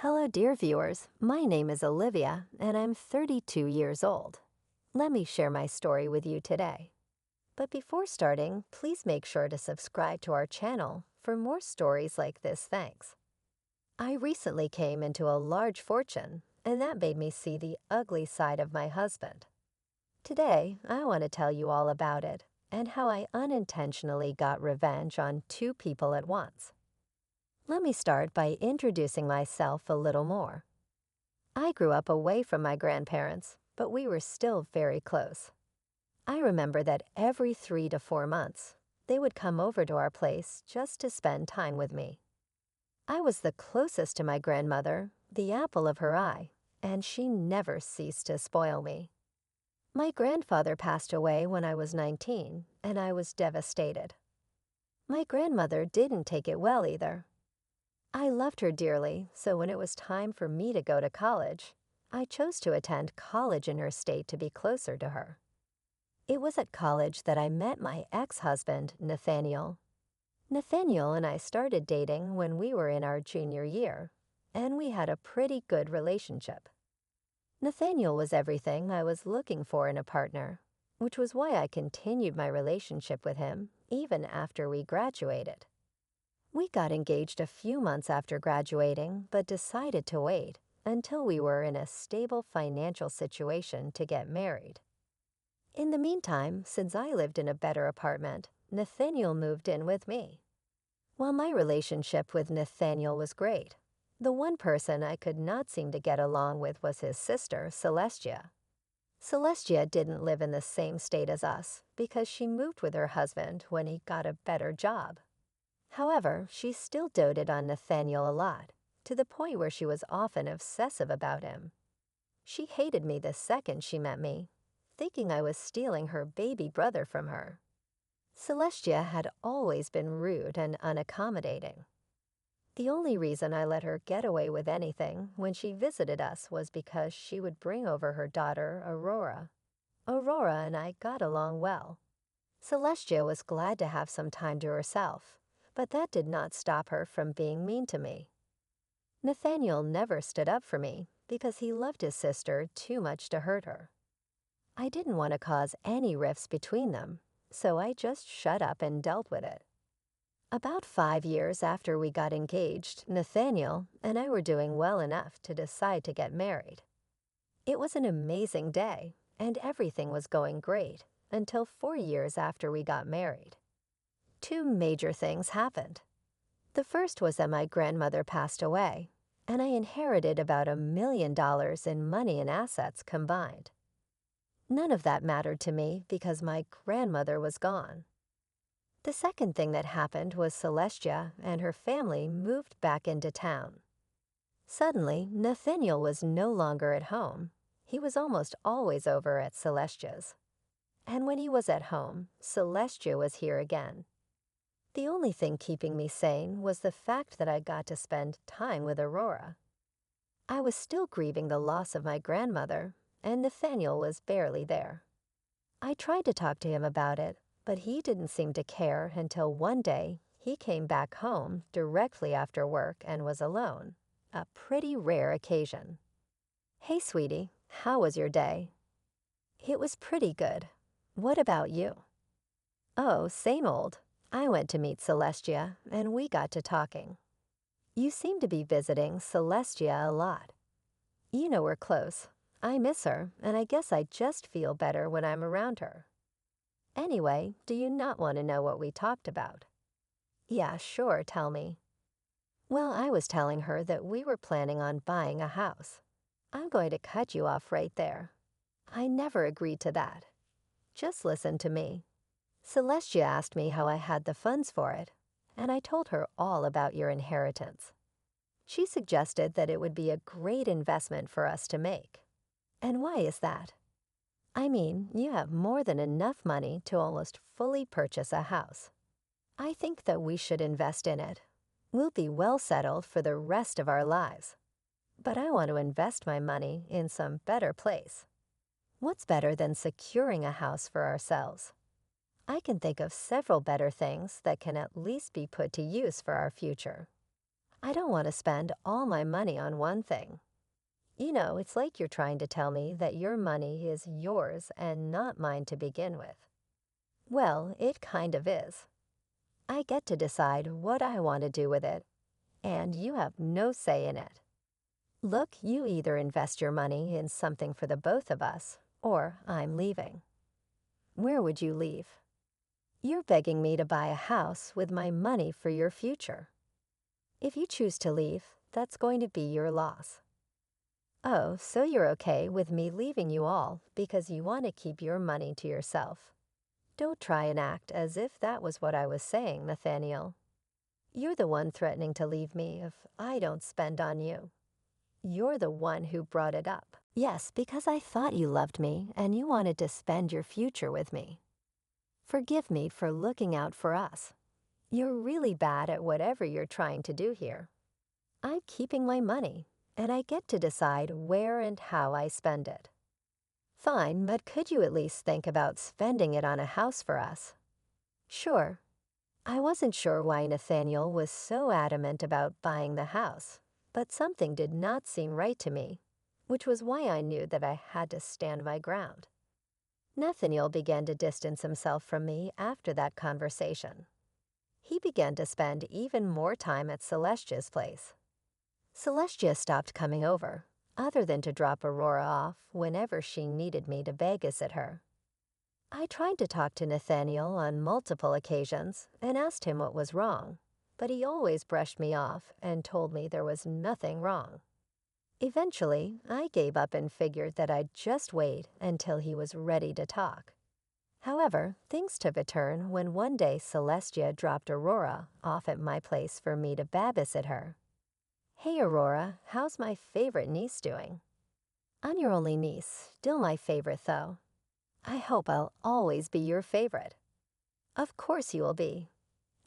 Hello, dear viewers. My name is Olivia, and I'm 32 years old. Let me share my story with you today. But before starting, please make sure to subscribe to our channel for more stories like this. Thanks. I recently came into a large fortune, and that made me see the ugly side of my husband. Today, I want to tell you all about it and how I unintentionally got revenge on two people at once. Let me start by introducing myself a little more. I grew up away from my grandparents, but we were still very close. I remember that every 3 to 4 months, they would come over to our place just to spend time with me. I was the closest to my grandmother, the apple of her eye, and she never ceased to spoil me. My grandfather passed away when I was 19, and I was devastated. My grandmother didn't take it well either. I loved her dearly, so when it was time for me to go to college, I chose to attend college in her state to be closer to her. It was at college that I met my ex-husband, Nathaniel. Nathaniel and I started dating when we were in our junior year, and we had a pretty good relationship. Nathaniel was everything I was looking for in a partner, which was why I continued my relationship with him even after we graduated. We got engaged a few months after graduating, but decided to wait until we were in a stable financial situation to get married. In the meantime, since I lived in a better apartment, Nathaniel moved in with me. While my relationship with Nathaniel was great, the one person I could not seem to get along with was his sister, Celestia. Celestia didn't live in the same state as us because she moved with her husband when he got a better job. However, she still doted on Nathaniel a lot, to the point where she was often obsessive about him. She hated me the second she met me, thinking I was stealing her baby brother from her. Celestia had always been rude and unaccommodating. The only reason I let her get away with anything when she visited us was because she would bring over her daughter, Aurora. Aurora and I got along well. Celestia was glad to have some time to herself, but that did not stop her from being mean to me. Nathaniel never stood up for me because he loved his sister too much to hurt her. I didn't want to cause any rifts between them, so I just shut up and dealt with it. About 5 years after we got engaged, Nathaniel and I were doing well enough to decide to get married. It was an amazing day, and everything was going great until 4 years after we got married. Two major things happened. The first was that my grandmother passed away, and I inherited about $1 million in money and assets combined. None of that mattered to me because my grandmother was gone. The second thing that happened was Celestia and her family moved back into town. Suddenly, Nathaniel was no longer at home. He was almost always over at Celestia's. And when he was at home, Celestia was here again. The only thing keeping me sane was the fact that I got to spend time with Aurora. I was still grieving the loss of my grandmother, and Nathaniel was barely there. I tried to talk to him about it, but he didn't seem to care until one day he came back home directly after work and was alone, a pretty rare occasion. "Hey, sweetie, how was your day?" "It was pretty good. What about you?" "Oh, same old. I went to meet Celestia, and we got to talking." "You seem to be visiting Celestia a lot." "You know we're close. I miss her, and I guess I just feel better when I'm around her." "Anyway, do you not want to know what we talked about?" "Yeah, sure, tell me." "Well, I was telling her that we were planning on buying a house. I'm going to cut you off right there. I never agreed to that. Just listen to me. Celestia asked me how I had the funds for it, and I told her all about your inheritance. She suggested that it would be a great investment for us to make. And why is that? I mean, you have more than enough money to almost fully purchase a house. I think that we should invest in it. We'll be well settled for the rest of our lives. But I want to invest my money in some better place. What's better than securing a house for ourselves? I can think of several better things that can at least be put to use for our future. I don't want to spend all my money on one thing. It's like you're trying to tell me that your money is yours and not mine to begin with. Well, it kind of is. I get to decide what I want to do with it, and you have no say in it. Look, you either invest your money in something for the both of us, or I'm leaving. Where would you leave? You're begging me to buy a house with my money for your future. If you choose to leave, that's going to be your loss. Oh, so you're okay with me leaving you all because you want to keep your money to yourself. Don't try and act as if that was what I was saying, Nathaniel. You're the one threatening to leave me if I don't spend on you. You're the one who brought it up. Yes, because I thought you loved me and you wanted to spend your future with me. Forgive me for looking out for us. You're really bad at whatever you're trying to do here. I'm keeping my money, and I get to decide where and how I spend it. Fine, but could you at least think about spending it on a house for us? Sure. I wasn't sure why Nathaniel was so adamant about buying the house, but something did not seem right to me, which was why I knew that I had to stand my ground. Nathaniel began to distance himself from me after that conversation. He began to spend even more time at Celestia's place. Celestia stopped coming over, other than to drop Aurora off whenever she needed me to babysit her. I tried to talk to Nathaniel on multiple occasions and asked him what was wrong, but he always brushed me off and told me there was nothing wrong. Eventually, I gave up and figured that I'd just wait until he was ready to talk. However, things took a turn when one day Celestia dropped Aurora off at my place for me to babysit her. Hey Aurora, how's my favorite niece doing? I'm your only niece, still my favorite though. I hope I'll always be your favorite. Of course you will be.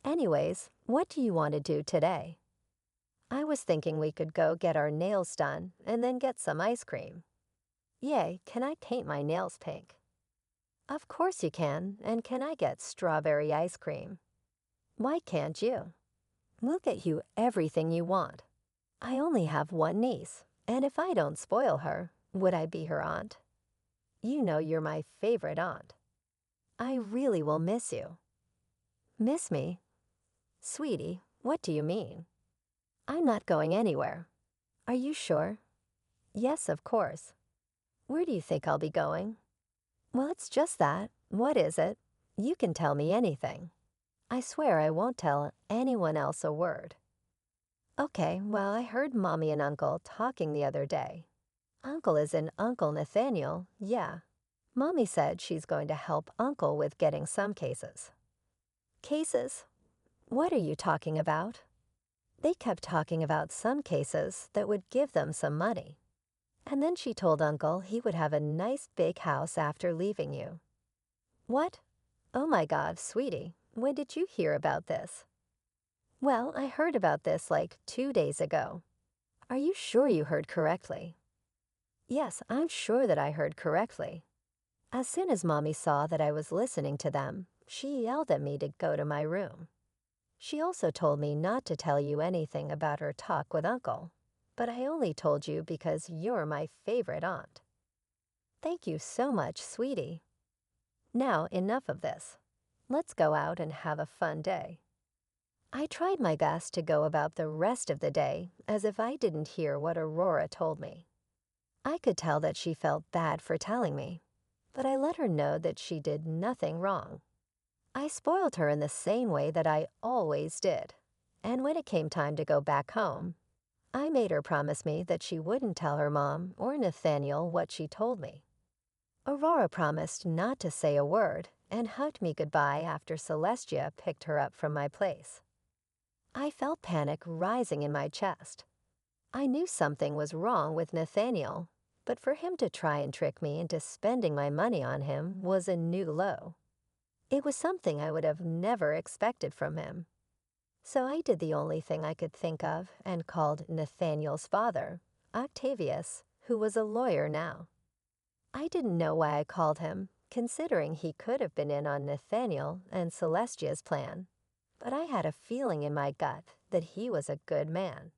Anyways, what do you want to do today? I was thinking we could go get our nails done and then get some ice cream. Yay, can I paint my nails pink? Of course you can, and can I get strawberry ice cream? Why can't you? We'll get you everything you want. I only have one niece, and if I don't spoil her, would I be her aunt? You know you're my favorite aunt. I really will miss you. Miss me? Sweetie, what do you mean? I'm not going anywhere. Are you sure? Yes, of course. Where do you think I'll be going? Well, it's just that. What is it? You can tell me anything. I swear I won't tell anyone else a word. Okay, well, I heard Mommy and Uncle talking the other day. Uncle is in Uncle Nathaniel, yeah. Mommy said she's going to help Uncle with getting some cases. Cases? What are you talking about? They kept talking about some cases that would give them some money. And then she told Uncle he would have a nice big house after leaving you. What? Oh my God, sweetie, when did you hear about this? Well, I heard about this like 2 days ago. Are you sure you heard correctly? Yes, I'm sure that I heard correctly. As soon as Mommy saw that I was listening to them, she yelled at me to go to my room. She also told me not to tell you anything about her talk with Uncle, but I only told you because you're my favorite aunt. Thank you so much, sweetie. Now, enough of this. Let's go out and have a fun day. I tried my best to go about the rest of the day as if I didn't hear what Aurora told me. I could tell that she felt bad for telling me, but I let her know that she did nothing wrong. I spoiled her in the same way that I always did, and when it came time to go back home, I made her promise me that she wouldn't tell her mom or Nathaniel what she told me. Aurora promised not to say a word and hugged me goodbye after Celestia picked her up from my place. I felt panic rising in my chest. I knew something was wrong with Nathaniel, but for him to try and trick me into spending my money on him was a new low. It was something I would have never expected from him. So I did the only thing I could think of and called Nathaniel's father, Octavius, who was a lawyer now. I didn't know why I called him, considering he could have been in on Nathaniel and Celestia's plan. but I had a feeling in my gut that he was a good man.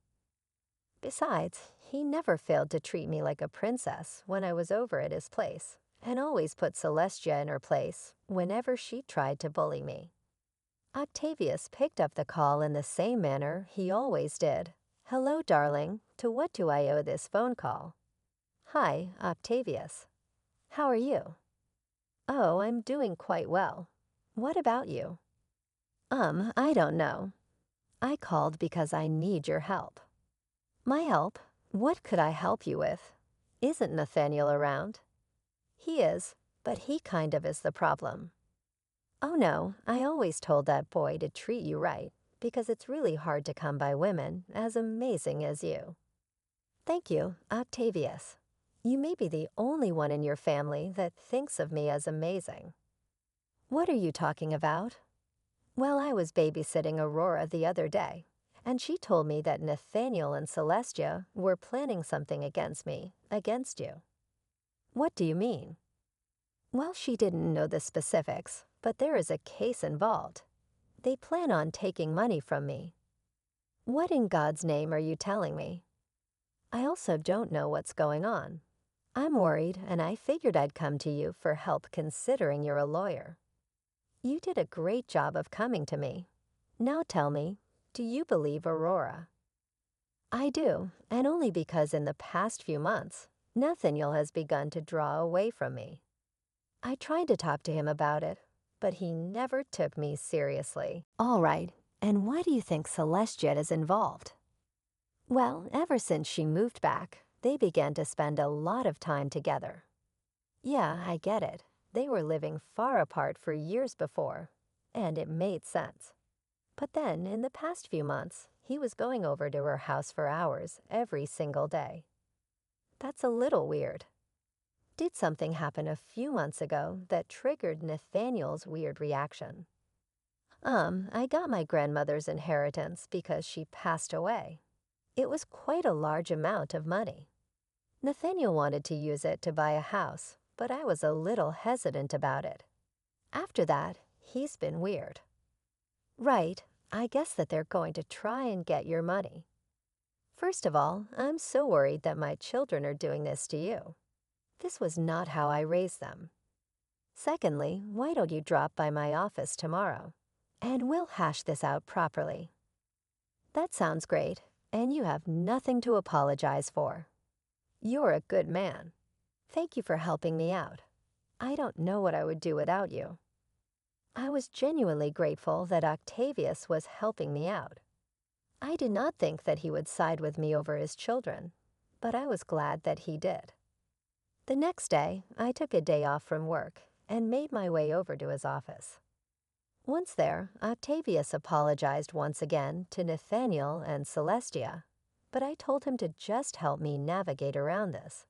Besides, he never failed to treat me like a princess when I was over at his place, and always put Celestia in her place whenever she tried to bully me. Octavius picked up the call in the same manner he always did. "Hello, darling. To what do I owe this phone call?" "Hi, Octavius. How are you?" "Oh, I'm doing quite well. What about you?" I don't know. I called because I need your help." "My help? What could I help you with? Isn't Nathaniel around?" "He is, but he kind of is the problem." "Oh no, I always told that boy to treat you right, because it's really hard to come by women as amazing as you." "Thank you, Octavius. You may be the only one in your family that thinks of me as amazing." "What are you talking about?" "Well, I was babysitting Aurora the other day, and she told me that Nathaniel and Celestia were planning something against you." "What do you mean?" "Well, she didn't know the specifics, but there is a case involved. They plan on taking money from me." "What in God's name are you telling me?" "I also don't know what's going on. I'm worried, and I figured I'd come to you for help considering you're a lawyer. You did a great job of coming to me. Now tell me, do you believe Aurora?" "I do, and only because in the past few months, Nathaniel has begun to draw away from me. I tried to talk to him about it, but he never took me seriously." "All right, and why do you think Celestia is involved?" "Well, ever since she moved back, they began to spend a lot of time together." "Yeah, I get it. They were living far apart for years before, and it made sense. But then, in the past few months, he was going over to her house for hours every single day. That's a little weird. Did something happen a few months ago that triggered Nathaniel's weird reaction?" I got my grandmother's inheritance because she passed away. It was quite a large amount of money. Nathaniel wanted to use it to buy a house, but I was a little hesitant about it. After that, he's been weird." "Right, I guess that they're going to try and get your money." "First of all, I'm so worried that my children are doing this to you. This was not how I raised them. Secondly, why don't you drop by my office tomorrow, and we'll hash this out properly." "That sounds great, and you have nothing to apologize for. You're a good man. Thank you for helping me out. I don't know what I would do without you." I was genuinely grateful that Octavius was helping me out. I did not think that he would side with me over his children, but I was glad that he did. The next day, I took a day off from work and made my way over to his office. Once there, Octavius apologized once again to Nathaniel and Celestia, but I told him to just help me navigate around this.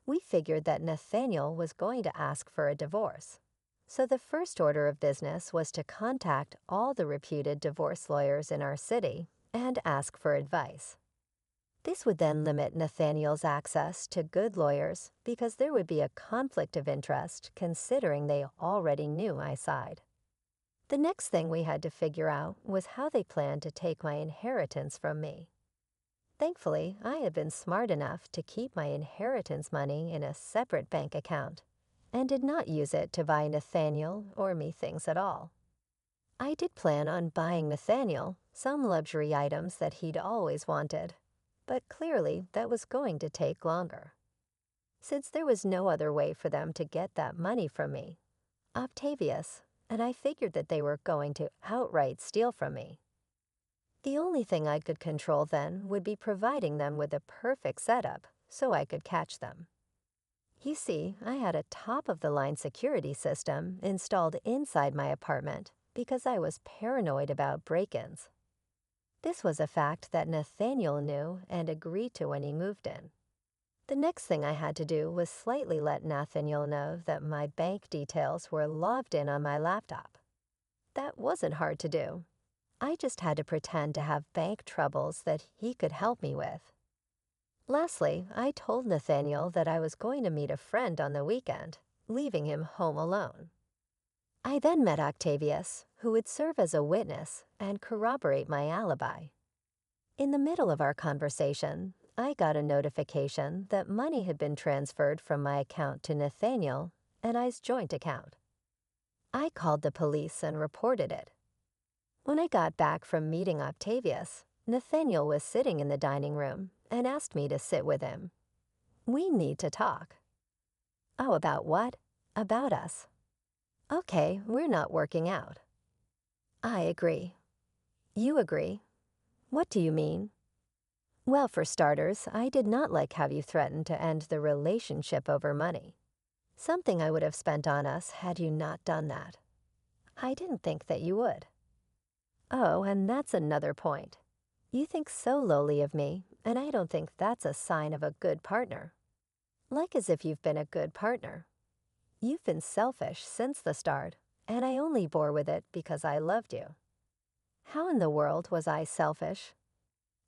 We figured that Nathaniel was going to ask for a divorce, so the first order of business was to contact all the reputed divorce lawyers in our city and ask for advice. This would then limit Nathaniel's access to good lawyers because there would be a conflict of interest considering they already knew my side. The next thing we had to figure out was how they planned to take my inheritance from me. Thankfully, I had been smart enough to keep my inheritance money in a separate bank account and did not use it to buy Nathaniel or me things at all. I did plan on buying Nathaniel some luxury items that he'd always wanted, but clearly that was going to take longer. Since there was no other way for them to get that money from me, Octavius and I figured that they were going to outright steal from me. The only thing I could control then would be providing them with a perfect setup so I could catch them. You see, I had a top-of-the-line security system installed inside my apartment because I was paranoid about break-ins. This was a fact that Nathaniel knew and agreed to when he moved in. The next thing I had to do was slightly let Nathaniel know that my bank details were logged in on my laptop. That wasn't hard to do. I just had to pretend to have bank troubles that he could help me with. Lastly, I told Nathaniel that I was going to meet a friend on the weekend, leaving him home alone. I then met Octavius, who would serve as a witness and corroborate my alibi. In the middle of our conversation, I got a notification that money had been transferred from my account to Nathaniel and I's joint account. I called the police and reported it. When I got back from meeting Octavius, Nathaniel was sitting in the dining room and asked me to sit with him. "We need to talk." "Oh, about what?" "About us." "Okay, we're not working out." "I agree." "You agree?" "What do you mean?" "Well, for starters, I did not like how you threatened to end the relationship over money. Something I would have spent on us had you not done that. I didn't think that you would." "Oh, and that's another point. You think so lowly of me, and I don't think that's a sign of a good partner. Like as if you've been a good partner. You've been selfish since the start, and I only bore with it because I loved you." "How in the world was I selfish?"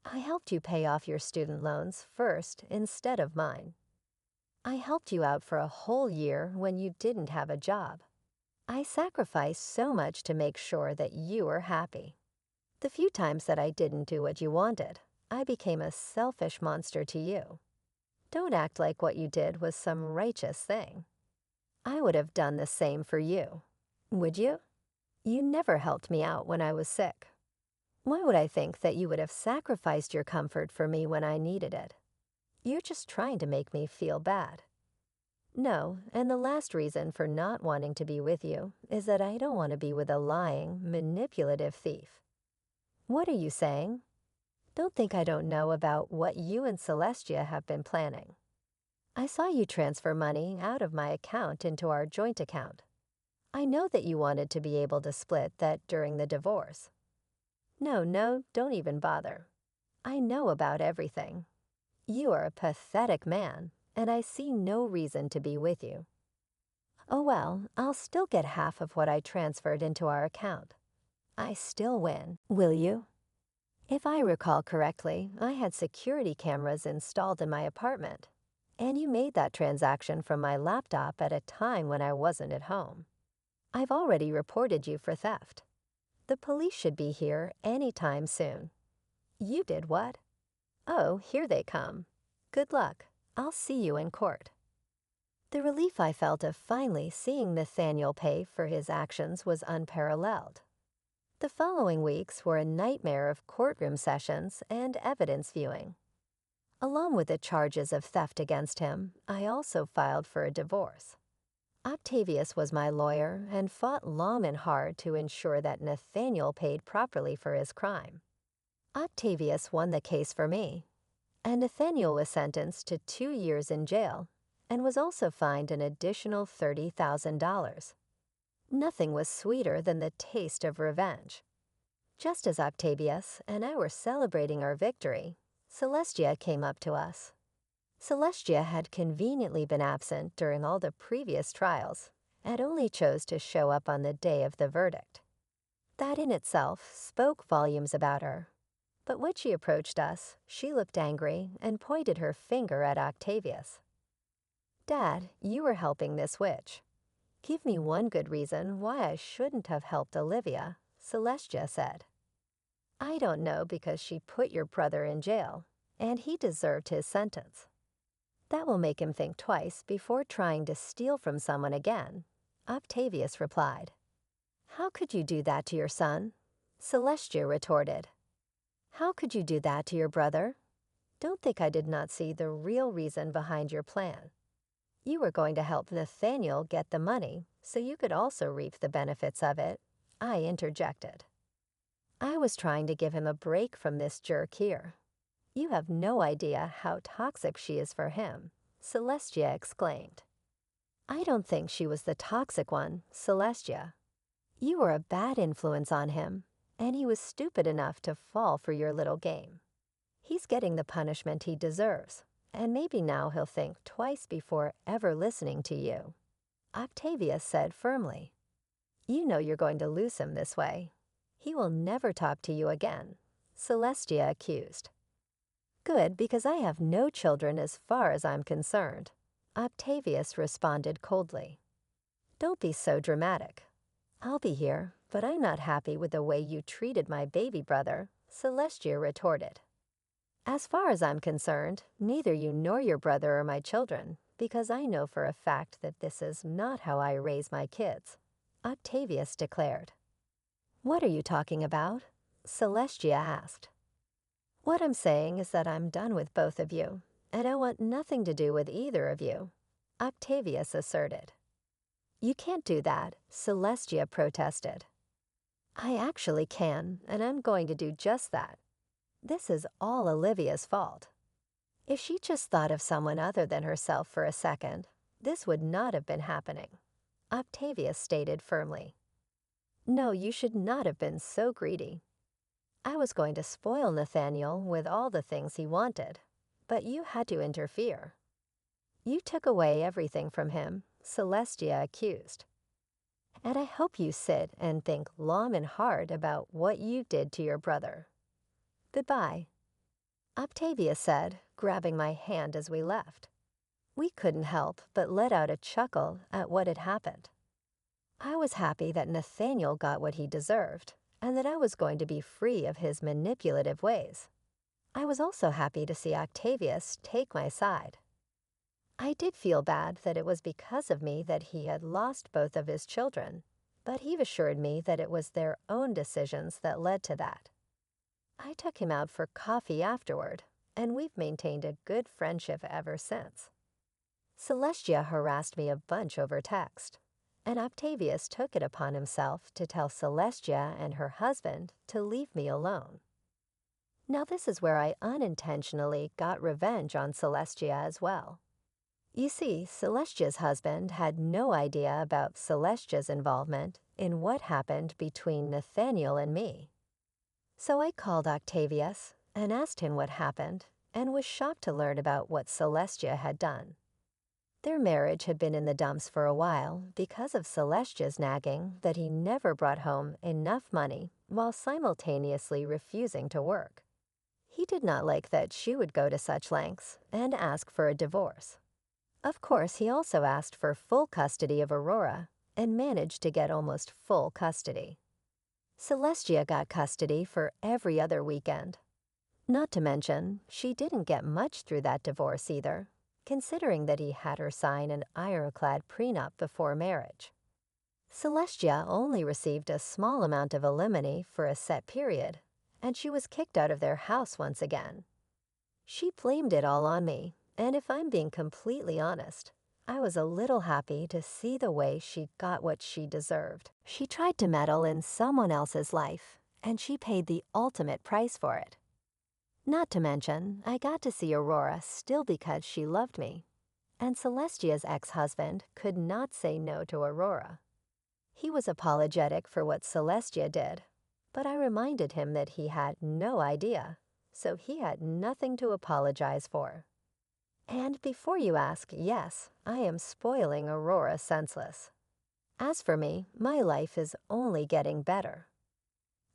"I helped you pay off your student loans first instead of mine. I helped you out for a whole year when you didn't have a job. I sacrificed so much to make sure that you were happy. The few times that I didn't do what you wanted, I became a selfish monster to you. Don't act like what you did was some righteous thing. I would have done the same for you. Would you? You never helped me out when I was sick. Why would I think that you would have sacrificed your comfort for me when I needed it? You're just trying to make me feel bad." "No, and the last reason for not wanting to be with you is that I don't want to be with a lying, manipulative thief." "What are you saying?" "Don't think I don't know about what you and Celestia have been planning. I saw you transfer money out of my account into our joint account. I know that you wanted to be able to split that during the divorce." "No, no, don't even bother. I know about everything. You are a pathetic man, and I see no reason to be with you." "Oh well, I'll still get half of what I transferred into our account. I still win. Will you?" If I recall correctly, I had security cameras installed in my apartment, and you made that transaction from my laptop at a time when I wasn't at home. I've already reported you for theft. The police should be here any time soon. You did what? Oh, here they come. Good luck. I'll see you in court. The relief I felt of finally seeing Nathaniel pay for his actions was unparalleled. The following weeks were a nightmare of courtroom sessions and evidence viewing. Along with the charges of theft against him, I also filed for a divorce. Octavius was my lawyer and fought long and hard to ensure that Nathaniel paid properly for his crime. Octavius won the case for me, and Nathaniel was sentenced to 2 years in jail and was also fined an additional $30,000. Nothing was sweeter than the taste of revenge. Just as Octavius and I were celebrating our victory, Celestia came up to us. Celestia had conveniently been absent during all the previous trials and only chose to show up on the day of the verdict. That in itself spoke volumes about her. But when she approached us, she looked angry and pointed her finger at Octavius. "Dad, you were helping this witch. Give me one good reason why I shouldn't have helped Olivia," Celestia said. "I don't know, because she put your brother in jail, and he deserved his sentence. That will make him think twice before trying to steal from someone again," Octavius replied. "How could you do that to your son?" Celestia retorted. "How could you do that to your brother? Don't think I did not see the real reason behind your plan. You were going to help Nathaniel get the money so you could also reap the benefits of it," I interjected. "I was trying to give him a break from this jerk here. You have no idea how toxic she is for him," Celestia exclaimed. "I don't think she was the toxic one, Celestia. You were a bad influence on him, and he was stupid enough to fall for your little game. He's getting the punishment he deserves, and maybe now he'll think twice before ever listening to you," Octavius said firmly. "You know you're going to lose him this way. He will never talk to you again," Celestia accused. "Good, because I have no children as far as I'm concerned," Octavius responded coldly. "Don't be so dramatic. I'll be here, but I'm not happy with the way you treated my baby brother, Celestia retorted. As far as I'm concerned, neither you nor your brother are my children, because I know for a fact that this is not how I raise my kids, Octavius declared. What are you talking about? Celestia asked. What I'm saying is that I'm done with both of you, and I want nothing to do with either of you, Octavius asserted. You can't do that, Celestia protested. I actually can, and I'm going to do just that. This is all Olivia's fault. If she just thought of someone other than herself for a second, this would not have been happening, Octavius stated firmly. No, you should not have been so greedy. I was going to spoil Nathaniel with all the things he wanted, but you had to interfere. You took away everything from him, Celestia accused. And I hope you sit and think long and hard about what you did to your brother. Goodbye, Octavia said, grabbing my hand as we left. We couldn't help but let out a chuckle at what had happened. I was happy that Nathaniel got what he deserved, and that I was going to be free of his manipulative ways. I was also happy to see Octavius take my side. I did feel bad that it was because of me that he had lost both of his children, but he assured me that it was their own decisions that led to that. I took him out for coffee afterward, and we've maintained a good friendship ever since. Celestia harassed me a bunch over text, and Octavius took it upon himself to tell Celestia and her husband to leave me alone. Now this is where I unintentionally got revenge on Celestia as well. You see, Celestia's husband had no idea about Celestia's involvement in what happened between Nathaniel and me. So I called Octavius and asked him what happened, and was shocked to learn about what Celestia had done. Their marriage had been in the dumps for a while because of Celestia's nagging that he never brought home enough money while simultaneously refusing to work. He did not like that she would go to such lengths and ask for a divorce. Of course, he also asked for full custody of Aurora and managed to get almost full custody. Celestia got custody for every other weekend. Not to mention, she didn't get much through that divorce either, considering that he had her sign an ironclad prenup before marriage. Celestia only received a small amount of alimony for a set period, and she was kicked out of their house once again. She blamed it all on me, and if I'm being completely honest, I was a little happy to see the way she got what she deserved. She tried to meddle in someone else's life, and she paid the ultimate price for it. Not to mention, I got to see Aurora still because she loved me, and Celestia's ex-husband could not say no to Aurora. He was apologetic for what Celestia did, but I reminded him that he had no idea, so he had nothing to apologize for. And before you ask, yes, I am spoiling Aurora senseless. As for me, my life is only getting better.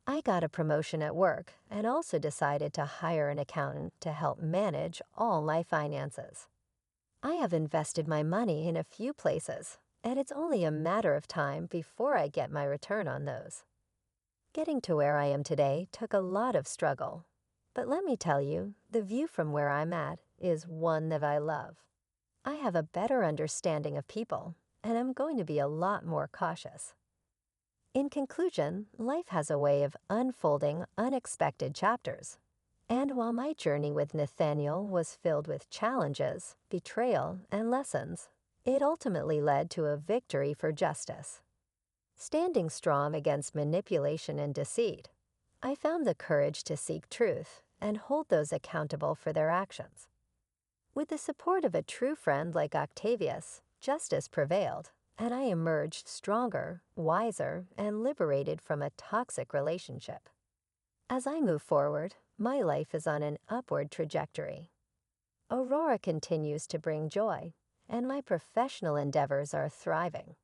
I got a promotion at work and also decided to hire an accountant to help manage all my finances. I have invested my money in a few places, and it's only a matter of time before I get my return on those. Getting to where I am today took a lot of struggle, but let me tell you, the view from where I'm at is one that I love. I have a better understanding of people, and I'm going to be a lot more cautious. In conclusion, life has a way of unfolding unexpected chapters. And while my journey with Nathaniel was filled with challenges, betrayal, and lessons, it ultimately led to a victory for justice. Standing strong against manipulation and deceit, I found the courage to seek truth and hold those accountable for their actions. With the support of a true friend like Octavius, justice prevailed, and I emerged stronger, wiser, and liberated from a toxic relationship. As I move forward, my life is on an upward trajectory. Aurora continues to bring joy, and my professional endeavors are thriving.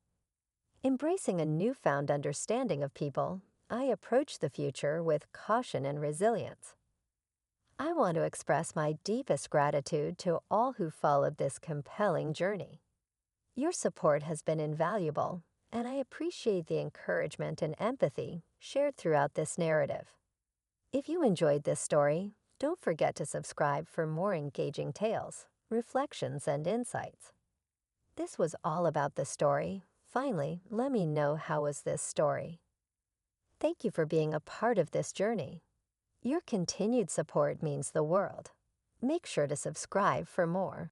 Embracing a newfound understanding of people, I approach the future with caution and resilience. I want to express my deepest gratitude to all who followed this compelling journey. Your support has been invaluable, and I appreciate the encouragement and empathy shared throughout this narrative. If you enjoyed this story, don't forget to subscribe for more engaging tales, reflections, and insights. This was all about the story. Finally, let me know how was this story. Thank you for being a part of this journey. Your continued support means the world. Make sure to subscribe for more.